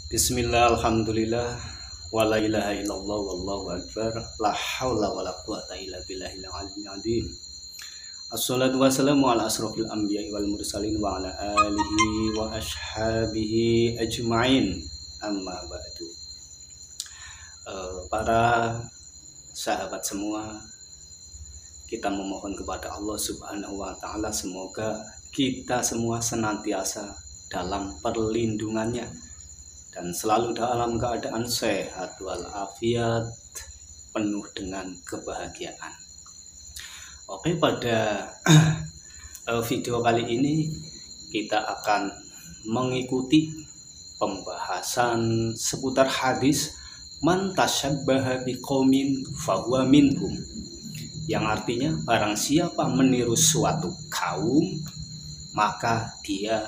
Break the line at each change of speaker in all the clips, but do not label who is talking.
Bismillah, alhamdulillah, wa la ilaha illallah, wallahu akbar, la hawla wa la quwata illa billahil aliyyil azim. Assalatu wassalamu ala asrofil anbiya'i wal mursalin wa ala alihi wa ashabihi ajma'in, amma ba'du. Para sahabat semua, kita memohon kepada Allah Subhanahu wa ta'ala semoga kita semua senantiasa dalam perlindungannya dan selalu dalam keadaan sehat walafiat, penuh dengan kebahagiaan. Oke, pada video kali ini kita akan mengikuti pembahasan seputar hadis man tasyabbaha biqaumin fahuwa minhum, yang artinya barang siapa meniru suatu kaum maka dia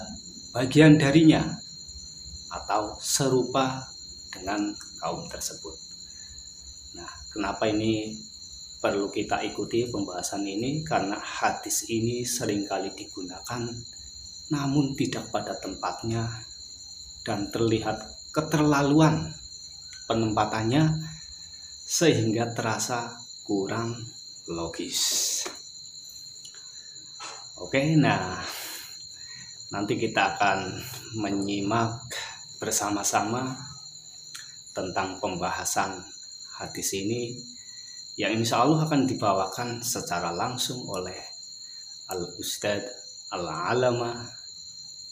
bagian darinya atau serupa dengan kaum tersebut. Nah, kenapa ini perlu kita ikuti pembahasan ini? Karena hadis ini seringkali digunakan namun tidak pada tempatnya dan terlihat keterlaluan penempatannya sehingga terasa kurang logis. Oke, nah nanti kita akan menyimak bersama-sama tentang pembahasan hadis ini yang insya Allah akan dibawakan secara langsung oleh Al-Ustadz Al-Alama,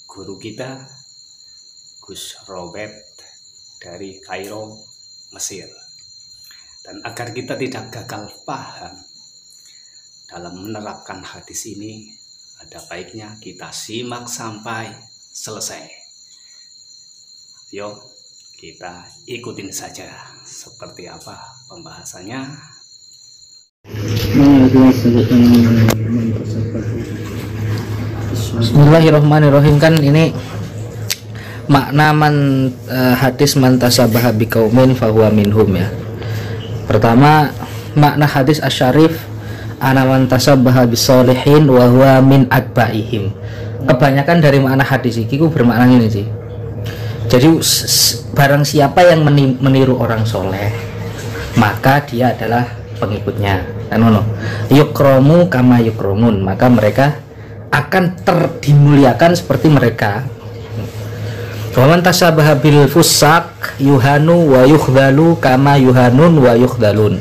guru kita Gus Robert dari Kairo, Mesir. Dan agar kita tidak gagal paham dalam menerapkan hadis ini, ada baiknya kita simak sampai selesai. Yuk, kita ikutin saja seperti apa pembahasannya.
Bismillahirrahmanirrahim. Kan ini makna hadis man tasabbaha biqaumin fahuwa minhum ya. Pertama, makna hadis asyarif ana man tasabbaha bisolihin wa huwa min atba'ihim. Kebanyakan dari makna hadis ini ku bermakna ini sih. Jadi barang siapa yang meniru orang soleh maka dia adalah pengikutnya. Kan ngono. Yukromu kama yukromun, maka mereka akan dimuliakan seperti mereka. Waman tasabbaha bil fusak yuhanu wa yukhdalu kama yuhanun wa yukhdalun.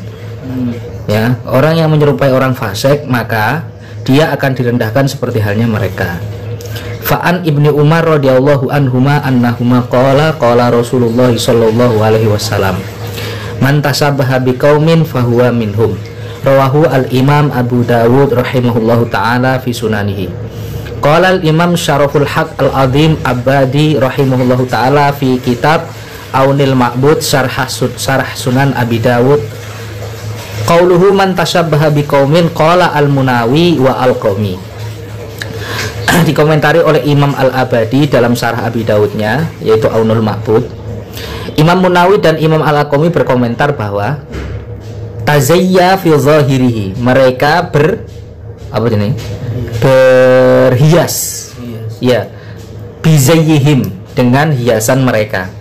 Ya, orang yang menyerupai orang fasik maka dia akan direndahkan seperti halnya mereka. Fa'an Ibni Umar radhiyallahu anhuma annahuma qala Rasulullah sallallahu alaihi wasallam man tasabbaha biqaumin fahuwa minhum. Rawahu al-Imam Abu Dawud rahimahullahu taala fi sunanihi. Qala al-Imam Syaraful Haq al-Azim Abadi rahimahullahu taala fi kitab Aunil Ma'bud Syarah Sunan Abi Dawud. Qauluhu man tashabbaha biqaumin qala al-Munawi wa al-Qami. Dikomentari oleh Imam Al-Abadi dalam Syarah Abi Dawudnya, yaitu Aunul Ma'bud. Imam Munawi dan Imam Al-Qami berkomentar bahwa tazayya fi zahirihi, mereka berhias, ya, bizayyihim, dengan hiasan mereka,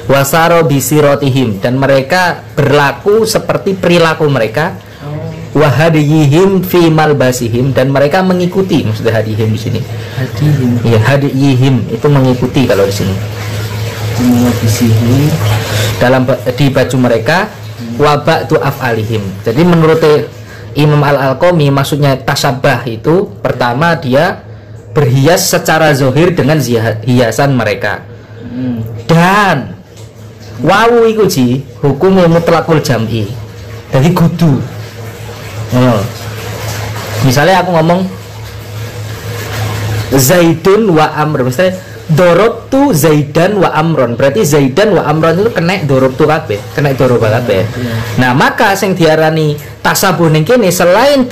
wasaro bisirotihim, dan mereka berlaku seperti perilaku mereka, wahadiyihim fi malbasihim, dan mereka mengikuti. Maksudnya hadiyihim di sini, ya, hadiyihim itu mengikuti kalau di sini, dalam di baju mereka, wabatu af'alihim. Jadi menurut Imam Al-Qami maksudnya tasabbah itu pertama dia berhias secara zahir dengan hiasan mereka. Dan wawu iku ji hukumnya mutlaqul jam'i. Jadi kudu. Misalnya aku ngomong Zaidun wa Amr, misalnya dorobtu Zaidan wa Amron, berarti Zaidan wa Amron itu kena dorobtu kabeh, kena doroba kabeh. Nah, maka sing diarani tasabuh ning kene selain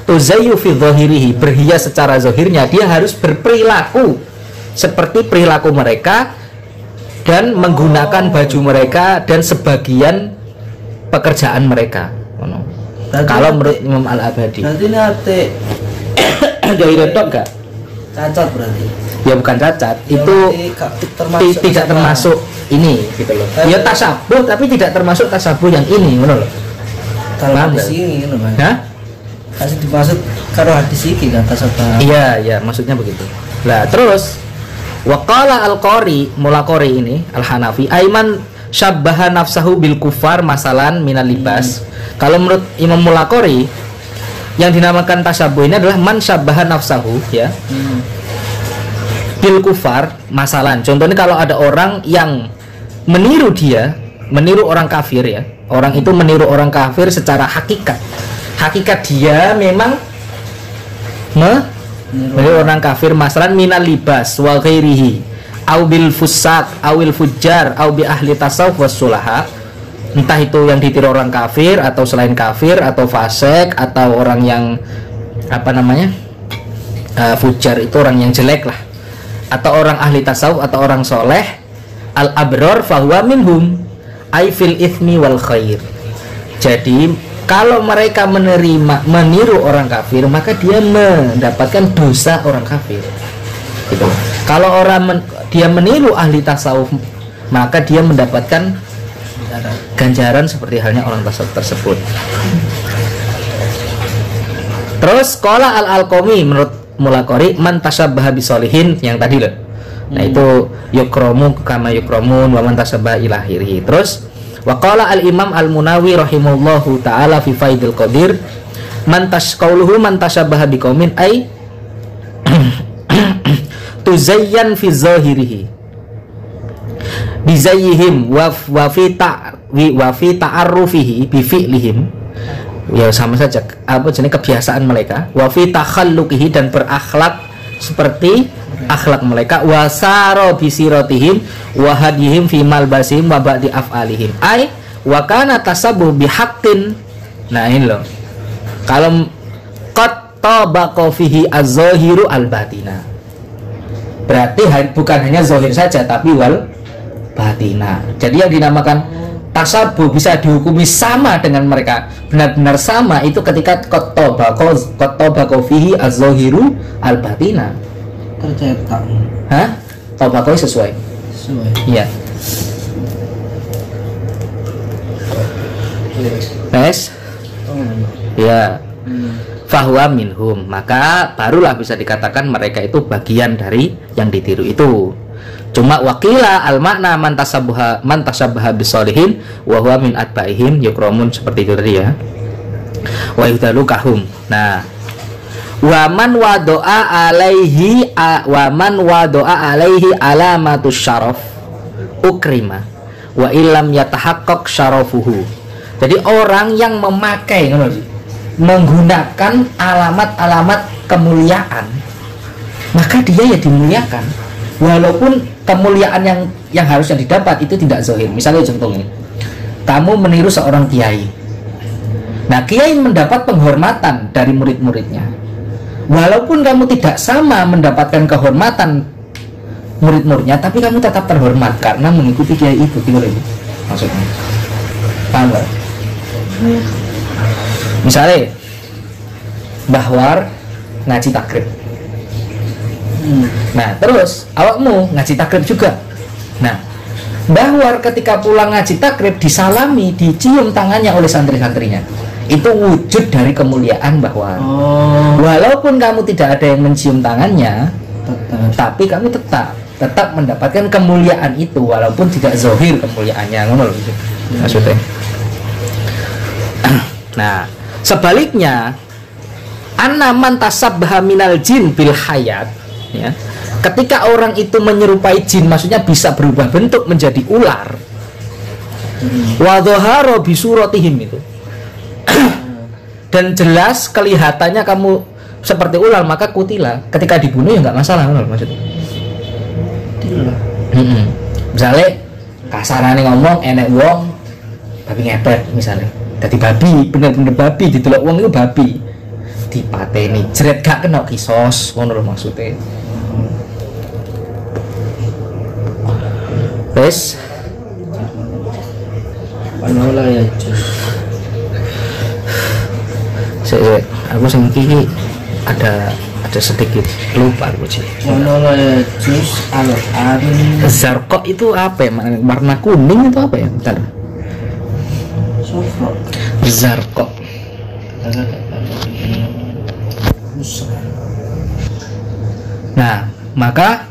tuzayyu fi dhahirihi, berhias secara zahirnya, dia harus berperilaku seperti perilaku mereka dan menggunakan baju mereka dan sebagian pekerjaan mereka. Kalau menurut Imam Al-Abadi.
Berarti nate
dari retok gak? cacat berarti. Ya bukan cacat, ya, itu tidak termasuk ini gitu loh. Ya tasabuh tapi tidak termasuk tasabuh yang ini, ngono loh.
Kalau hadis ini ngono, Mas. Hah? Kasih dimaksud karo hadis iki kan tasabuh.
Iya, iya, maksudnya begitu. Lah, terus waqala al-Qari, mula Qari ini al-Hanafi, aiman syabbaha nafsahu bil kufar masalan minal libas. Kalau menurut Imam Mulaqori yang dinamakan tasabuh ini adalah man syabbaha nafsahu ya. Bil kufar masalan. Contohnya kalau ada orang yang meniru dia, meniru orang kafir ya. Orang itu meniru orang kafir secara hakikat. Hakikat dia memang meniru orang kafir masalan minal libas wa ghairihi. Au bil fusaq, awil fujjar, au bi ahli tasawuf wassulaha. Entah itu yang ditiru orang kafir atau selain kafir atau fasik atau orang yang apa namanya? Fujjar itu orang yang jelek lah. Atau orang ahli tasawuf atau orang soleh. Al abror fahuwa minhum ay fil ithmi wal khair. Jadi kalau mereka meniru orang kafir, maka dia mendapatkan dosa orang kafir. Gitu. Kalau dia meniru ahli tasawuf, maka dia mendapatkan ganjaran seperti halnya orang tasawuf tersebut. Terus qala al-Alqami menurut Mulaqori man tasabbaha bisolihin yang tadi loh. Nah itu yukromu kama yukromun wa man tasabbaha ila akhirih. Terus wa qala al-Imam al-Munawi rahimahullahu taala fi Faidul Qadir man tasqauluhu man tasabbaha biqaumin ay tuzayyan fi zahirihi bizayyihim wa fi ta'arrufihi bi fi'lihim, ya sama saja apa jenis kebiasaan mereka, wa fi takhalluqihi dan berakhlak seperti akhlak mereka, wa saro bi siratihim wa hadihim fi malbasihim wa ba'di af'alihim ay wa kana tasabbuh bi haqqin. Nah ini loh, kalau qad tabaqa fihi az-zahiru al-batina, berarti bukan hanya zahir saja tapi wal batina. Jadi yang dinamakan tasabuh bisa dihukumi sama dengan mereka, benar-benar sama itu ketika qad tabaqa fihi az-zahiru al-batina.
Tercetak.
Hah? Tabaqa sesuai.
Sesuai.
Iya. Yes. Ya. Fahuwa minhum, maka barulah bisa dikatakan mereka itu bagian dari yang ditiru itu. Cuma wakila al makna man tasabbaha bisolihin wa huwa min atbaihim yukromun, seperti itu tadi ya. Wa yudalu kahum. Nah, wa man wadoa alaihi alamatus syaraf ukrima wa illam yatahaqqaq syarafuhu. Jadi orang yang memakai menggunakan alamat-alamat kemuliaan, maka dia ya dimuliakan walaupun kemuliaan yang harusnya didapat itu tidak zahir. Misalnya contohnya, kamu meniru seorang kiai, nah kiai mendapat penghormatan dari murid-muridnya, walaupun kamu tidak sama mendapatkan kehormatan murid-muridnya, tapi kamu tetap terhormat karena mengikuti kiai itu. Gimana ini maksudnya? Paham gak? Misalnya Mbah War ngaji takrib, nah terus awakmu ngaji takrib juga. Nah Mbah War ketika pulang ngaji takrib disalami, dicium tangannya oleh santri-santrinya, itu wujud dari kemuliaan Mbah War. Walaupun kamu tidak ada yang mencium tangannya, tapi kamu tetap mendapatkan kemuliaan itu walaupun tidak zahir kemuliaannya, ngono lho maksudnya. Nah sebaliknya, anna man tasabbaha minal jin bil hayat, ya, ketika orang itu menyerupai jin, maksudnya bisa berubah bentuk menjadi ular, wa dhahara bi suratihim itu dan jelas kelihatannya kamu seperti ular, maka kutila, ketika dibunuh ya nggak masalah, maksudnya. Misalnya kasarane ngomong enek wong babi ngepet misalnya, jadi babi, bener-bener babi, ditolak uang itu babi, dipateni jret gak kena kisos, ngono lho maksudnya. Wes
panola ya.
Aku sing iki ada ada sedikit lupa aku sih.
Monolog jus al-arin
Zarqo itu apa ya? Warna kuning itu apa ya? Bentar.
sofro
Zarqo. Nah, maka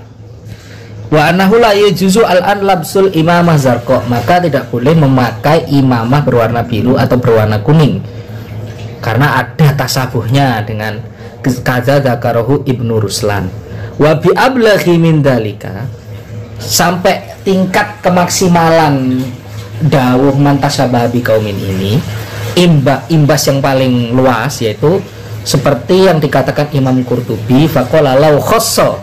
wa annahu la yajuzu al-an labsul imamah zarqo, maka tidak boleh memakai imamah berwarna biru atau berwarna kuning karena ada tasabuhnya dengan kaza dzakarahu Ibnu Ruslan. Wa bi ablaghi min dalika, sampai tingkat kemaksimalan dawuh mantasyabaha bi kaumin ini imbas yang paling luas, yaitu seperti yang dikatakan Imam Qurtubi, faqala law khassa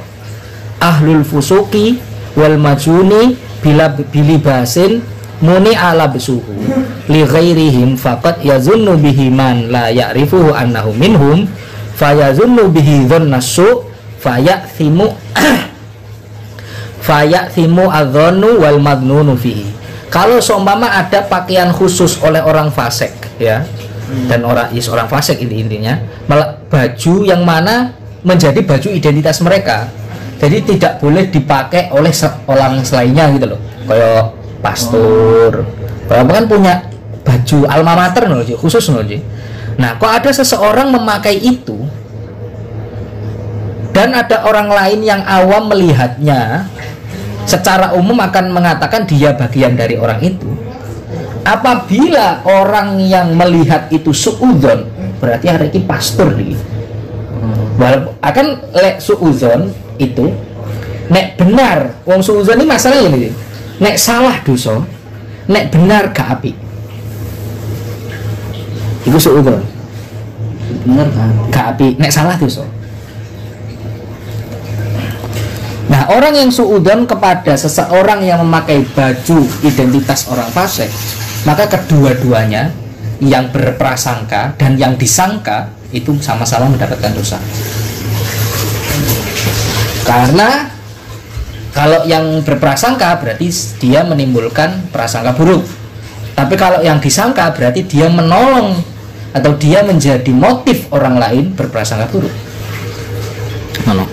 ahlul fusuki wal majuni bila bilibasin muni ala besuhu li ghairihim faqad yazunnu bihi man la ya'rifuhu annahu minhum fayazunnu bihi dhannasu fayathimu fayathimu adhannu wal madnunu fihi. Kalau seumpama ada pakaian khusus oleh orang fasik ya, dan orang fasik intinya baju yang mana menjadi baju identitas mereka, jadi tidak boleh dipakai oleh orang selainnya gitu loh, kayak pastor kan punya baju alma mater khusus nih. Nah, kok ada seseorang memakai itu dan ada orang lain yang awam melihatnya, secara umum akan mengatakan dia bagian dari orang itu. Apabila orang yang melihat itu suudzon, berarti hari ini pastor nih. Akan lek suudzon itu nek benar wong suudzon ini masalahnya ini. Nek salah dosa, nek benar gak apik. Itu suudzon.
bener
gak apik, nek salah dosa. Nah, orang yang suudzon kepada seseorang yang memakai baju identitas orang fasik, maka kedua-duanya yang berprasangka dan yang disangka itu sama-sama mendapatkan dosa. Karena kalau yang berprasangka berarti dia menimbulkan prasangka buruk. Tapi kalau yang disangka berarti dia menolong atau dia menjadi motif orang lain berprasangka buruk. Mana?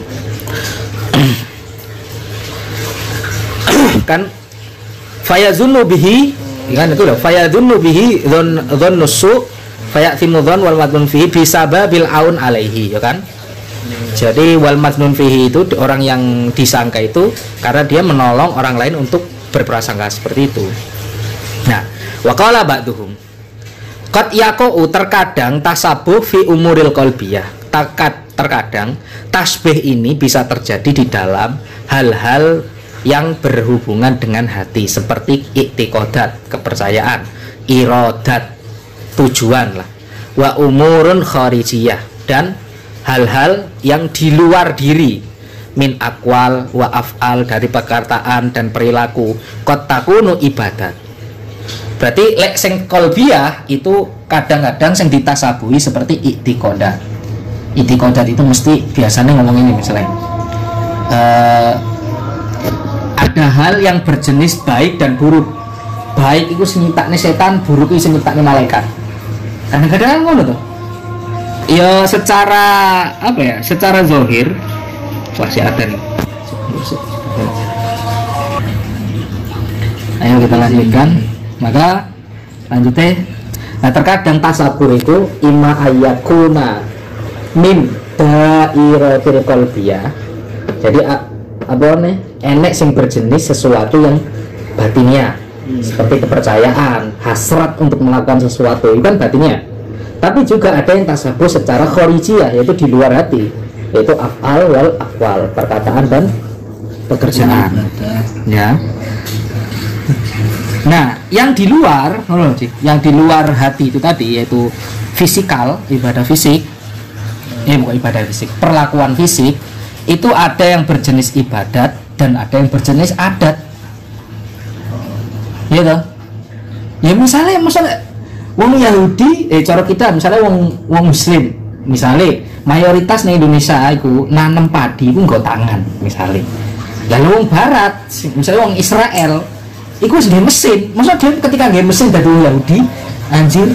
Kan fayazunnu bihi, kan itu loh, fayazunnu bihi dzannusu fayatimu dzan wal madnun fihi bisababil aun alaihi, ya kan? Jadi wal madnun fihi itu orang yang disangka itu karena dia menolong orang lain untuk berprasangka seperti itu. Nah, waqala ba'duhum qad yaqau, terkadang tasabuh fi umuril qalbiyah, terkadang tasbih ini bisa terjadi di dalam hal-hal yang berhubungan dengan hati, seperti i'tiqadat, kepercayaan, iradat, tujuan lah, wa umurun kharijiyah, dan hal-hal yang di luar diri, min aqwal wa af'al, dari perkataan dan perilaku, qad takunu ibadat. Berarti lek sing qalbiyah itu kadang-kadang sing ditasabuhi seperti i'tiqadat. I'tiqadat itu mesti biasanya ngomong ini misalnya ada hal yang berjenis baik dan buruk. Baik itu senyitaknya setan, buruk itu senyitaknya malaikat. Kadang-kadang ngono tuh. Ya secara apa ya? Secara zahir masih ada nih. Ayo kita lanjutkan. Maka lanjutnya. Nah, terkadang tasabur itu imma ayyakuna min dairatil qalbiyah. Jadi apa nih? Enek sing berjenis sesuatu yang batinnya, seperti kepercayaan, hasrat untuk melakukan sesuatu, itu kan batinnya. Tapi juga ada yang tasabuh secara khorijiyah, yaitu di luar hati, yaitu af'al wal aqwal, perkataan dan pekerjaan. Ya. Nah, yang di luar, yang di luar hati itu tadi, yaitu fisikal, ibadah fisik, bukan ibadah fisik, perlakuan fisik, itu ada yang berjenis ibadat dan ada yang berjenis adat. Ya toh? Ya misalnya wong Yahudi, cara kita misalnya wong Muslim, misalnya mayoritas di Indonesia itu nanam padi itu nggo tangan misalnya. Lalu wong Barat, misalnya wong Israel, itu sendiri mesin. Maksudnya dia ketika nggak mesin dari wong Yahudi, anjir,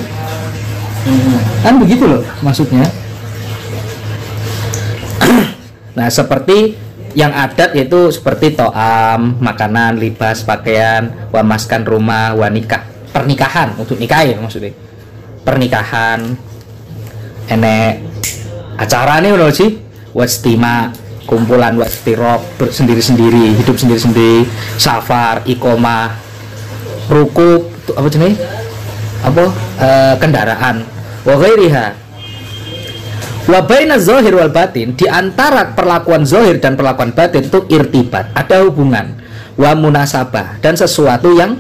kan begitu loh maksudnya. Nah, seperti yang adat yaitu seperti to'am, makanan, libas, pakaian, wamaskan rumah, wanikah, pernikahan untuk nikah ya maksudnya. Pernikahan, enek acara nih loh sih, wastima, kumpulan wastirok sendiri-sendiri, hidup sendiri-sendiri, safar, ikomah, rukuk, apa jenis? Kendaraan, wa ghairiha. Wa baina zahir wal batin, di antara perlakuan zahir dan perlakuan batin itu irtibat, ada hubungan, wa munasabah, dan sesuatu yang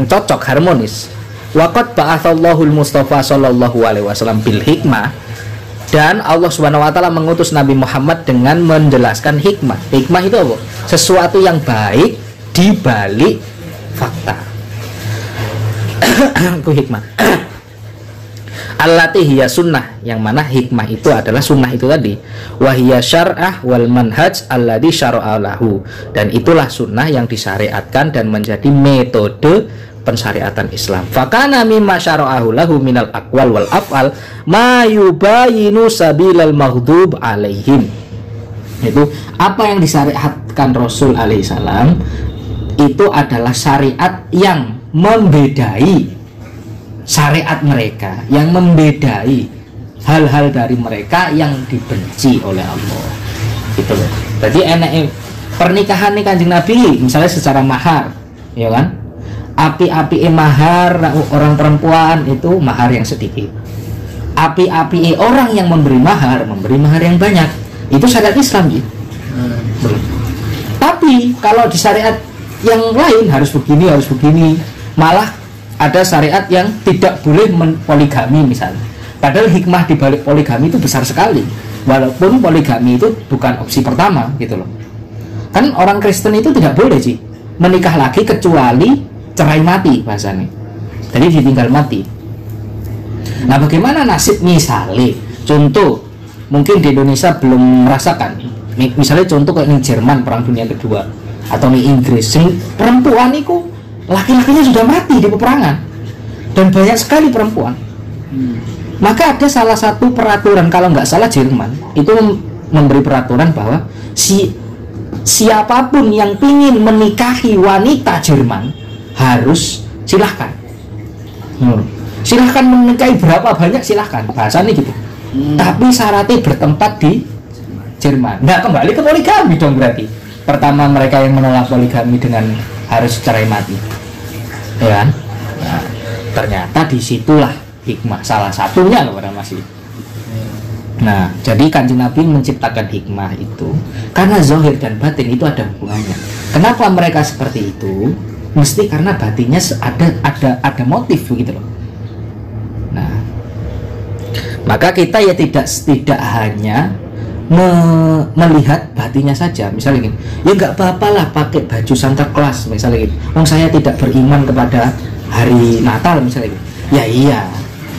cocok, harmonis. Wa qad ba'atsallahu al-Mustafa sallallahu alaihi wasallam bil hikmah, dan Allah Subhanahu wa taala mengutus Nabi Muhammad dengan menjelaskan hikmah. Hikmah itu apa? Sesuatu yang baik di balik fakta. Itu hikmah. Allati hiya sunnah, yang mana hikmah itu adalah sunnah itu tadi. Wahiyya syar'ah wal manhaj alladhi syara'a lahu, dan itulah sunnah yang disyariatkan dan menjadi metode pensyariatan Islam. Fakana mimma syara'ahu lahu minal aqwal wal af'al ma yubayinu sabilal maghdub alaihim. Itu apa yang disyariatkan Rasul alaihi salam itu adalah syariat yang membedai syariat mereka, yang membedai hal-hal dari mereka yang dibenci oleh Allah. Gitu loh. Jadi enak pernikahan nih Kanjeng Nabi misalnya secara mahar, ya kan? Api-api mahar orang perempuan itu mahar yang sedikit. Api-api orang yang memberi mahar yang banyak. Itu syariat Islam gitu. Tapi kalau di syariat yang lain harus begini, malah ada syariat yang tidak boleh poligami misalnya. Padahal hikmah di balik poligami itu besar sekali. Walaupun poligami itu bukan opsi pertama gitu loh. Kan orang Kristen itu tidak boleh sih menikah lagi kecuali cerai mati bahasanya. Jadi ditinggal mati. Nah, bagaimana nasib misalnya? Contoh, mungkin di Indonesia belum merasakan. Misalnya contoh kayak di Jerman Perang Dunia Kedua atau di Inggris, perempuan itu laki-lakinya sudah mati di peperangan dan banyak sekali perempuan. Maka ada salah satu peraturan, kalau nggak salah Jerman itu memberi peraturan bahwa siapapun yang ingin menikahi wanita Jerman harus silahkan menikahi berapa banyak silahkan, bahasanya gitu. Tapi syaratnya bertempat di Jerman. Nah, kembali ke poligami dong berarti. Pertama mereka yang menolak poligami dengan harus cerai mati, ya kan? Nah, ternyata disitulah hikmah salah satunya loh pada masih. Nah, jadi Kanjeng Nabi menciptakan hikmah itu karena zahir dan batin itu ada hubungannya. Kenapa mereka seperti itu? Mesti karena batinnya ada motif begitu loh. Nah, maka kita ya tidak hanya melihat batinnya saja. Misalnya gini, ya nggak apa-apa lah pakai baju Santa Claus misalnya gitu. Saya tidak beriman kepada hari Natal misalnya gitu. Ya iya.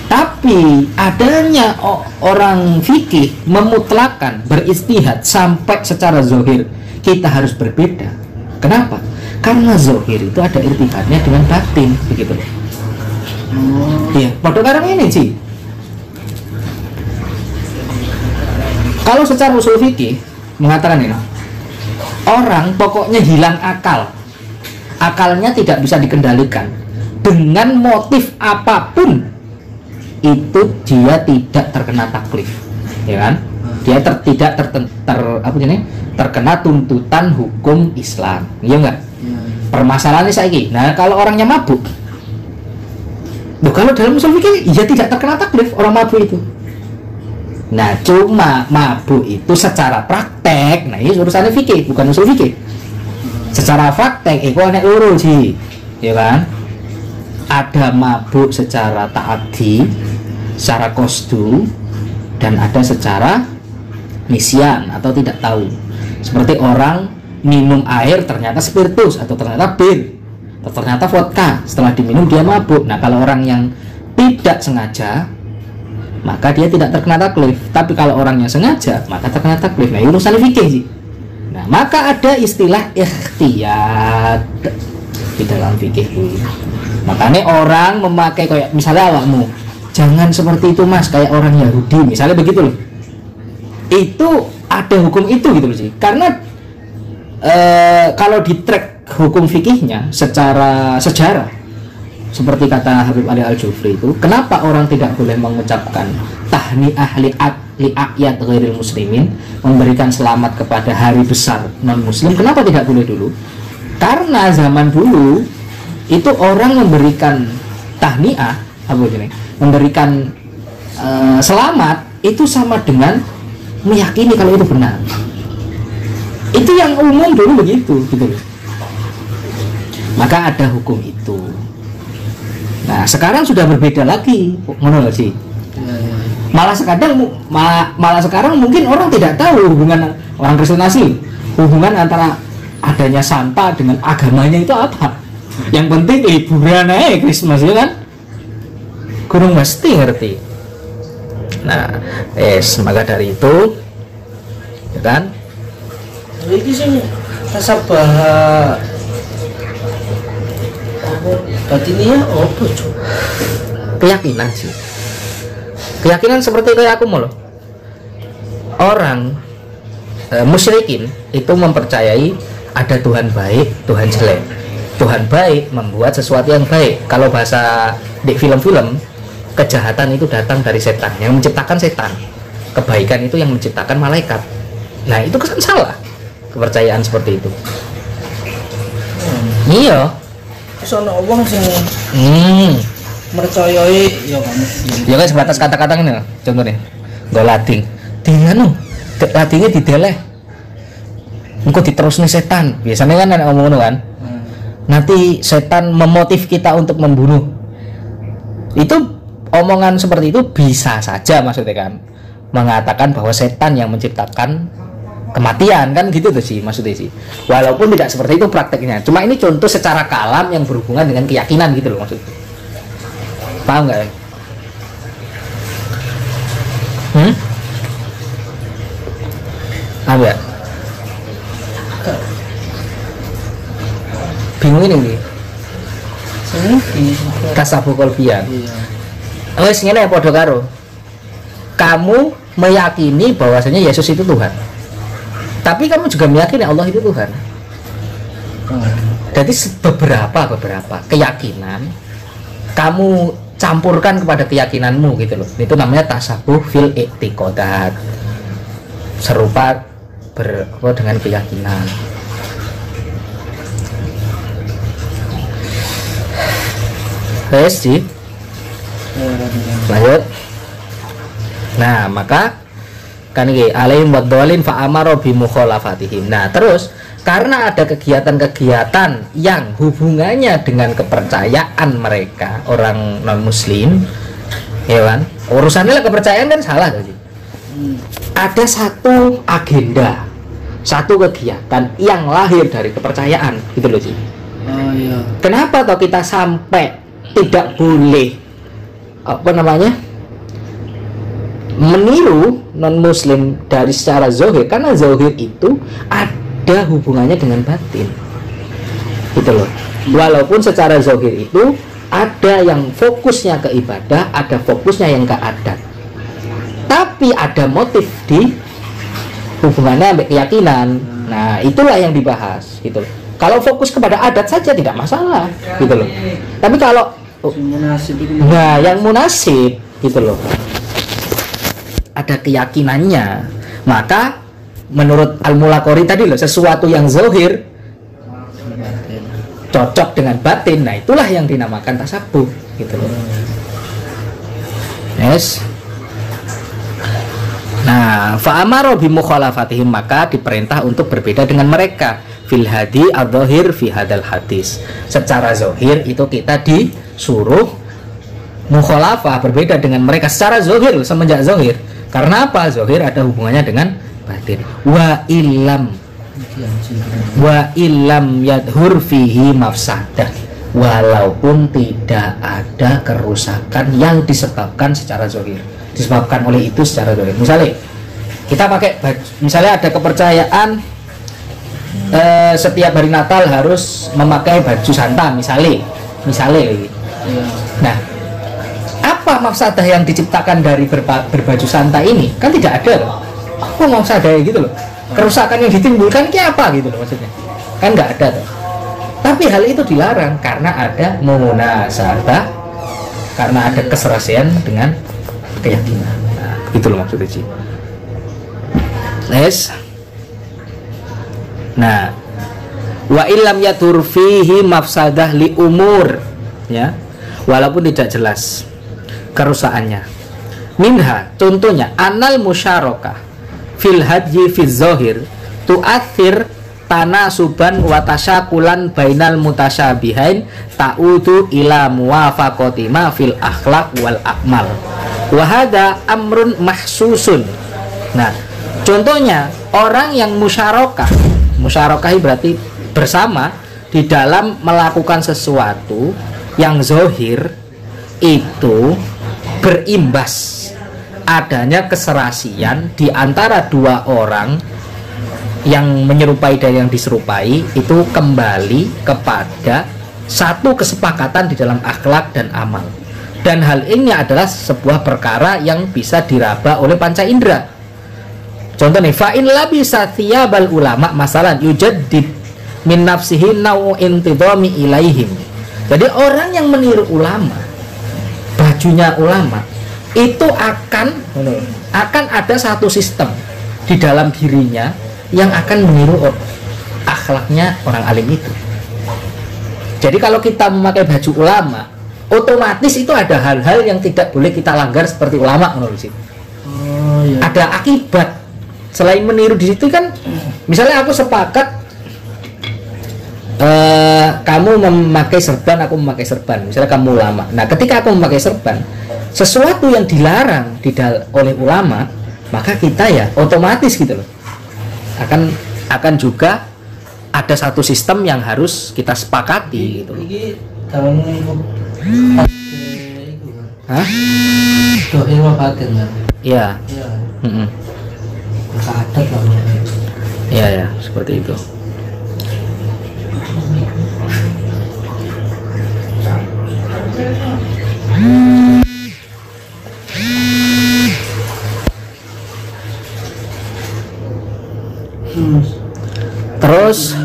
Tapi adanya orang fikih memutlakan, beristihad sampai secara zahir kita harus berbeda. Kenapa? Karena zahir itu ada irtibatnya dengan batin begitu loh. Iya, pada sekarang ini sih. Kalau secara usul fikih mengatakan ini, orang pokoknya hilang akal, akalnya tidak bisa dikendalikan dengan motif apapun, itu dia tidak terkena taklif, ya kan? Dia tidak terkena tuntutan hukum Islam, ya enggak? Permasalahannya saiki. Nah, kalau orangnya mabuk, kalau dalam usul fikih ya tidak terkena taklif orang mabuk itu. Nah, cuma mabuk itu secara praktek, nah ini urusannya fikih, bukan usul fikih. Secara praktek, itu aneh loro sih, ya kan? Ada mabuk secara ta'addi, secara kosdu, dan ada secara nisyan atau tidak tahu. Seperti orang minum air ternyata spiritus atau ternyata bir, atau ternyata vodka, setelah diminum dia mabuk. Nah, kalau orang yang tidak sengaja maka dia tidak terkena taklif. Tapi kalau orangnya sengaja maka terkena taklif. Nah, urusan fikih sih. Nah, maka ada istilah ikhtiyat di dalam fikih. Makanya orang memakai kayak misalnya awakmu, jangan seperti itu mas, kayak orang Yahudi misalnya begitu loh. Itu ada hukum itu gitu loh sih. Karena kalau di track hukum fikihnya secara sejarah, seperti kata Habib Ali Al-Jufri itu, kenapa orang tidak boleh mengucapkan tahniah li a'yad ghairil muslimin, memberikan selamat kepada hari besar non muslim, kenapa tidak boleh dulu? Karena zaman dulu itu orang memberikan tahniah, memberikan selamat itu sama dengan meyakini kalau itu benar. Itu yang umum dulu begitu gitu. Maka ada hukum itu. Nah sekarang sudah berbeda lagi, menurut sih. Malah sekarang mungkin orang tidak tahu hubungan orang Kristen asli, hubungan antara adanya Santa dengan agamanya itu apa. Yang penting liburan aja Christmas ya kan, kurang mesti ngerti. Nah maka dari itu ya kan,
ini sih tasabah batinnya apa cuy?
Keyakinan sih, keyakinan seperti kayak aku mau loh. Orang musyrikin itu mempercayai ada Tuhan baik, Tuhan jelek. Tuhan baik membuat sesuatu yang baik. Kalau bahasa di film-film, kejahatan itu datang dari setan, yang menciptakan setan. Kebaikan itu yang menciptakan malaikat. Nah itu kesan salah kepercayaan seperti itu. Iya.
Soalnya orang sing mercayai ya kamu.
Ya kan sebatas kata-kata ini, contohnya gak lading. Dengan ladingnya dideleh. Engkau diterus nih setan. Biasanya kan ada ngomong kan. Nanti setan memotif kita untuk membunuh. Itu omongan seperti itu bisa saja maksudnya kan, mengatakan bahwa setan yang menciptakan kematian kan gitu tuh sih maksudnya sih. Walaupun tidak seperti itu prakteknya. Cuma ini contoh secara kalam yang berhubungan dengan keyakinan gitu loh maksudnya. Paham nggak? Paham ya? Bingung ini tasawuf kolbian. Wes ngene padha karo kamu meyakini bahwasanya Yesus itu Tuhan, tapi kamu juga meyakini Allah itu Tuhan. Jadi beberapa keyakinan kamu campurkan kepada keyakinanmu gitu loh. Itu namanya tasawuf fil i'tiqadat, serupa dengan keyakinan. Sih. Lanjut. Nah, maka kan ini alaihim wadhalin fa amara bi mukhalafatihim. Nah, terus karena ada kegiatan-kegiatan yang hubungannya dengan kepercayaan mereka orang non muslim, ya kan? Urusannya lah kepercayaan kan salah tadi. Ada satu agenda, satu kegiatan yang lahir dari kepercayaan gitu loh sih.
Oh iya.
Kenapa toh kita sampai tidak boleh meniru non muslim dari secara zahir, karena zahir itu ada hubungannya dengan batin gitu loh. Walaupun secara zahir itu ada yang fokusnya ke ibadah, ada fokusnya yang ke adat, tapi ada motif di hubungannya sampai keyakinan. Nah itulah yang dibahas gitu loh. Kalau fokus kepada adat saja tidak masalah gitu loh. Tapi kalau yang munasib gitu loh, ada keyakinannya, maka menurut Al-Mulaqori tadi loh, sesuatu yang zahir cocok dengan batin. Nah itulah yang dinamakan tasawuf gitu loh. Yes. Nah, fa'amaro bi mukhalafatihim, maka diperintah untuk berbeda dengan mereka fil hadi adzahir fi hadal hadis. Secara zahir itu kita disuruh mukhalafah, berbeda dengan mereka secara zahir, semenjak zahir. Karena apa? Zahir ada hubungannya dengan batin. Wa illam yadhur fihi mafsadah, walaupun tidak ada kerusakan yang disebabkan secara zahir, disebabkan oleh itu secara zahir. Misalnya kita pakai baju, misalnya ada kepercayaan setiap hari Natal harus memakai baju Santa misalnya. Nah, apa mafsadah yang diciptakan dari berbaju Santa ini? Kan tidak ada. apa mau sadai gitu loh. Kerusakan yang ditimbulkan ki apa gitu loh maksudnya. Kan nggak ada tuh. Tapi hal itu dilarang karena ada munasabah, karena ada keserasian dengan keyakinan. Nah, itu loh maksudnya Ci. Les. Nah, wa illam yadur fihi mafsadah li umur, ya. Walaupun tidak jelas kerusakannya. Minha, contohnya anal musyarakah fil hadyi fi zahir tu'athir tanasuban wa tasyakulan bainal mutasyabihain ta'udu ila muwafaqati ma fil akhlaq wal akmal wa hadza amrun mahsusun. Nah, contohnya orang yang musyarakah berarti bersama di dalam melakukan sesuatu yang zahir itu berimbas adanya keserasian di antara dua orang yang menyerupai dan yang diserupai, itu kembali kepada satu kesepakatan di dalam akhlak dan amal. Dan hal ini adalah sebuah perkara yang bisa diraba oleh panca indera. Contoh nih, fa'in labisa thiyabal ulama masalan yujaddid min nafsihi naw intidami ilaihim. Jadi orang yang meniru ulama, bajunya ulama itu akan ada satu sistem di dalam dirinya yang akan meniru akhlaknya orang alim itu. Jadi kalau kita memakai baju ulama, otomatis itu ada hal-hal yang tidak boleh kita langgar seperti ulama menurut sih. Iya. Ada akibat. Selain meniru di situ kan, misalnya aku sepakat kamu memakai serban, aku memakai serban. Misalnya kamu ulama. Nah, ketika aku memakai serban, sesuatu yang dilarang oleh ulama, maka kita ya otomatis gitu loh. Akan juga ada satu sistem yang harus kita sepakati gitu loh. Hah?
Dohir wafatin kan?
Iya.
Iya. Adat lah.
Iya ya, seperti itu. Terus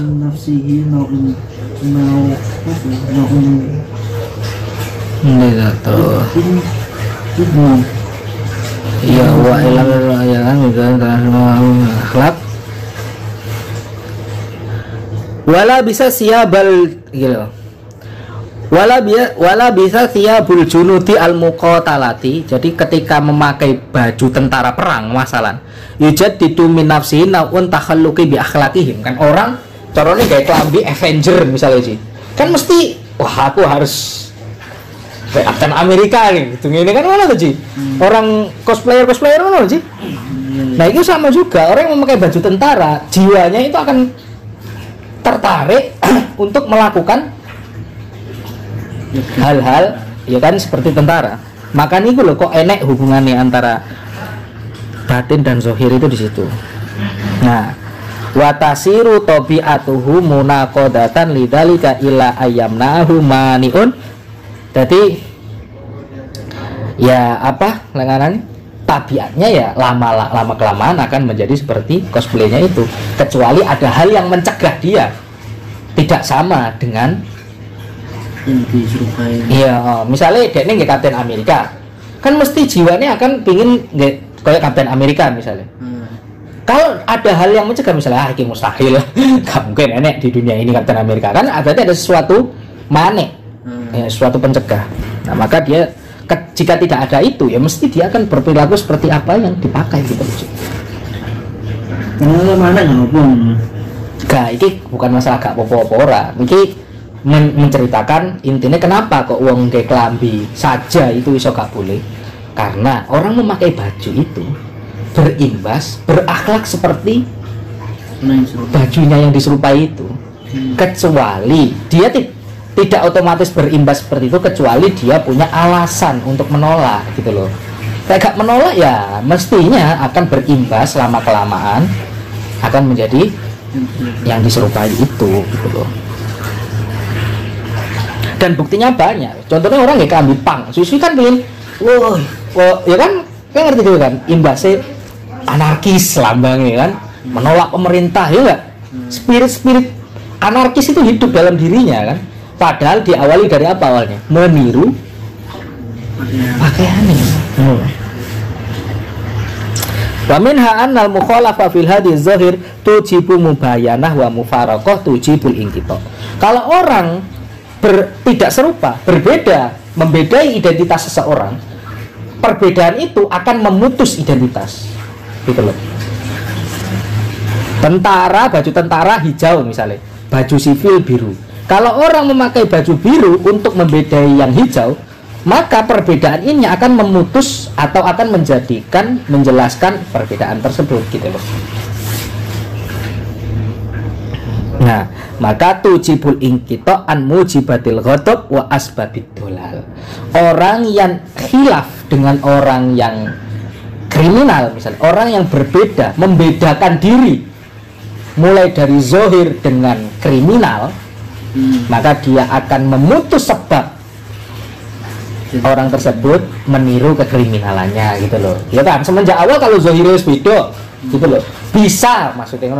iya wa ilal ayalan akhlak wala bisa siabal gitu. Wala bisa thiyabul junudi al muqatalati. Jadi ketika memakai baju tentara perang masalan yujad didu min nafsihi naun takhalluqi bi akhlaqihim. Kan orang carane kayak klambi Avenger misalnya sih. Kan mesti wah aku harus Captain Amerika nih gitu. Ini kan mana tuh Ci? Orang cosplayer mana sih? Nah, itu sama juga orang yang memakai baju tentara, jiwanya itu akan tertarik untuk melakukan hal-hal ya kan seperti tentara. Makanya itu loh kok enek hubungannya antara batin dan zohir itu di situ. Nah, watasiru tabi'atuhu munaqadatan lidzalika ila ayyamnahu maniun. Jadi ya apa lenganannya tabiatnya ya lama kelamaan akan menjadi seperti cosplaynya itu, kecuali ada hal yang mencegah dia tidak sama dengan
yang diserupai.
Iya, misalnya dia ini Kapten Amerika, kan mesti jiwanya akan pingin kayak Kapten Amerika misalnya. Kalau ada hal yang mencegah misalnya ini mustahil, gak mungkin enek di dunia ini Kapten Amerika, kan berarti ada sesuatu ya, sesuatu pencegah. Nah, maka dia jika tidak ada itu ya mesti dia akan berperilaku seperti apa yang dipakai gitu.
Mana ngomong?
Gak, ini bukan masalah gak popo-popo ora. Ini menceritakan intinya kenapa kok uang kayak kelambi saja itu iso gak boleh. Karena orang memakai baju itu berimbas, berakhlak seperti bajunya yang diserupai itu. Kecuali dia tidak otomatis berimbas seperti itu, kecuali dia punya alasan untuk menolak gitu loh. Kayak gak menolak ya mestinya akan berimbas lama kelamaan akan menjadi yang diserupai itu gitu loh. Dan buktinya banyak. Contohnya orang kayak kelambi pang, susu kan pengen, ya kan ngerti gitu kan, imbasnya anarkis lambangnya kan, menolak pemerintah ya enggak? Spirit anarkis itu hidup dalam dirinya kan. Padahal diawali dari apa awalnya? Meniru pakaiannya. Wa minha annal mukhalafa fil hadis zahir tujibu mubayanah wa mufaraqah tujibul inqita. Kalau orang tidak serupa, berbeda, membedai identitas seseorang, perbedaan itu akan memutus identitas. Gitu loh. Tentara, baju tentara hijau misalnya, baju sipil biru. Kalau orang memakai baju biru untuk membedai yang hijau, maka perbedaan ini akan memutus atau akan menjelaskan perbedaan tersebut gitu loh. Nah, maka tujibul inqita an mujibatil ghadab wa asbabid dolal. Orang yang khilaf dengan orang yang kriminal misalnya, orang yang berbeda, membedakan diri mulai dari zohir dengan kriminal, maka dia akan memutus sebab orang tersebut meniru kekriminalannya gitu loh. Ya kan, semenjak awal kalau zohirnya beda gitu loh, bisa maksudnya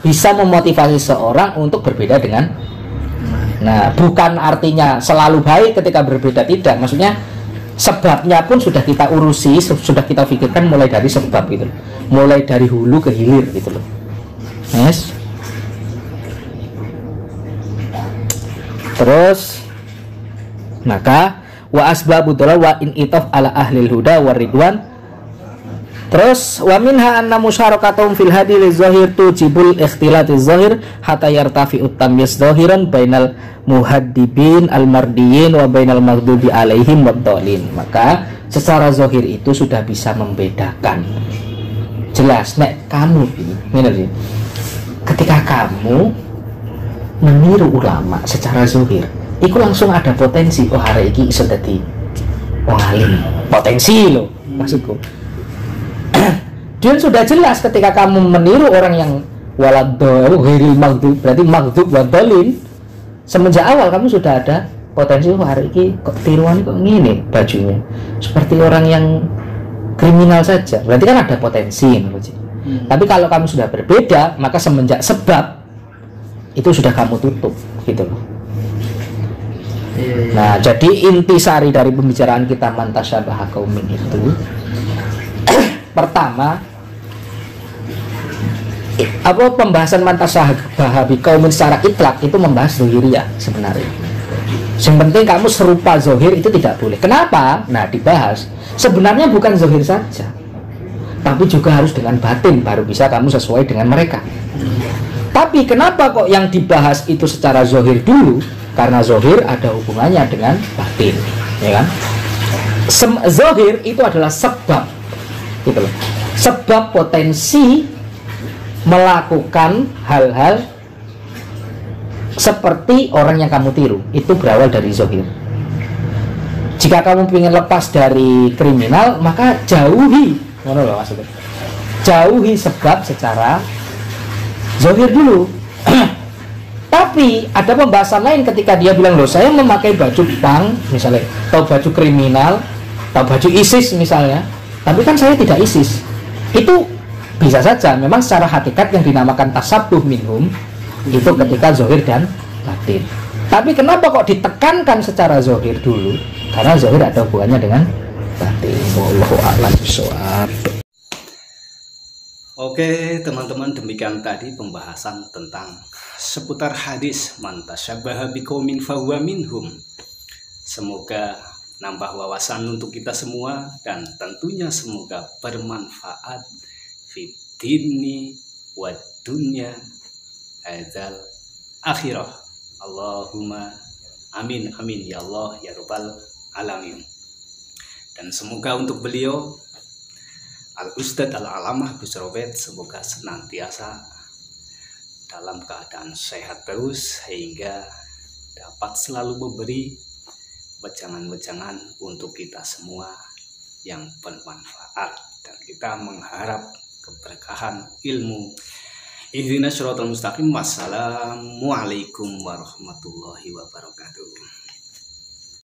bisa memotivasi seorang untuk berbeda dengan, nah bukan artinya selalu baik ketika berbeda, tidak, maksudnya sebabnya pun sudah kita urusi, sudah kita pikirkan mulai dari sebab gitu loh, mulai dari hulu ke hilir gitu loh. Yes. Terus maka wa asbabu dhalal wa in itaf ala ahlil huda wa ridwan. Terus wa minha anna musyarakatuhum fil hadi lizahir tujibul ikhtilatiz zahir hatta yartafi'ut tamyiz zahiran bainal muhaddibin al-mardiyin wa bainal maghdubi alaihim wadhdallin. Maka secara zahir itu sudah bisa membedakan. Jelas nek kamu ini ketika kamu meniru ulama secara zahir, itu langsung ada potensi, oh hari ini iso dadi wong alim, potensi loh maksudku. Dan sudah jelas ketika kamu meniru orang yang waladhdallin ghairil maghdub, berarti maghdub wadhdallin, semenjak awal kamu sudah ada potensi, oh hari ini kok tiruan kok ngene bajunya seperti orang yang kriminal saja, berarti kan ada potensi. Tapi kalau kamu sudah berbeda, maka semenjak sebab itu sudah kamu tutup gitu loh. Nah, jadi intisari dari pembicaraan kita mantasyabaha qaumin itu pertama, apa pembahasan mantasyabaha biqaumin secara itlak itu membahas zahiriyah sebenarnya. Yang penting kamu serupa zahir itu tidak boleh. Kenapa? Nah, dibahas sebenarnya bukan zahir saja, tapi juga harus dengan batin, baru bisa kamu sesuai dengan mereka. Tapi kenapa kok yang dibahas itu secara zahir dulu? Karena zahir ada hubungannya dengan batin, ya kan? Zahir itu adalah sebab, gitu loh. Sebab potensi melakukan hal-hal seperti orang yang kamu tiru itu berawal dari zahir. Jika kamu ingin lepas dari kriminal, maka jauhi, mana loh maksudnya? Jauhi sebab secara zahir dulu. Tapi ada pembahasan lain ketika dia bilang, loh saya memakai baju punk misalnya, atau baju kriminal, atau baju ISIS misalnya, tapi kan saya tidak ISIS. Itu bisa saja memang secara hakikat yang dinamakan tasabbuh minhum itu ketika zahir dan batin. Tapi kenapa kok ditekankan secara zahir dulu? Karena zahir ada hubungannya dengan batin. Wallahu a'lam bishawab.
Oke teman-teman, demikian tadi pembahasan tentang seputar hadis mantasyabaha biqaumin fahuwa minhum. Semoga nambah wawasan untuk kita semua dan tentunya semoga bermanfaat fid dini wad dunya adzal akhirah. Allahumma amin amin ya Allah ya rabbal alamin. Dan semoga untuk beliau Al-Ustadz Al-Alamah Gus Robert semoga senantiasa dalam keadaan sehat terus sehingga dapat selalu memberi wejangan-wejangan untuk kita semua yang bermanfaat, dan kita mengharap keberkahan ilmu. Ihdinas siratal mustaqim. Wassalamualaikum warahmatullahi wabarakatuh.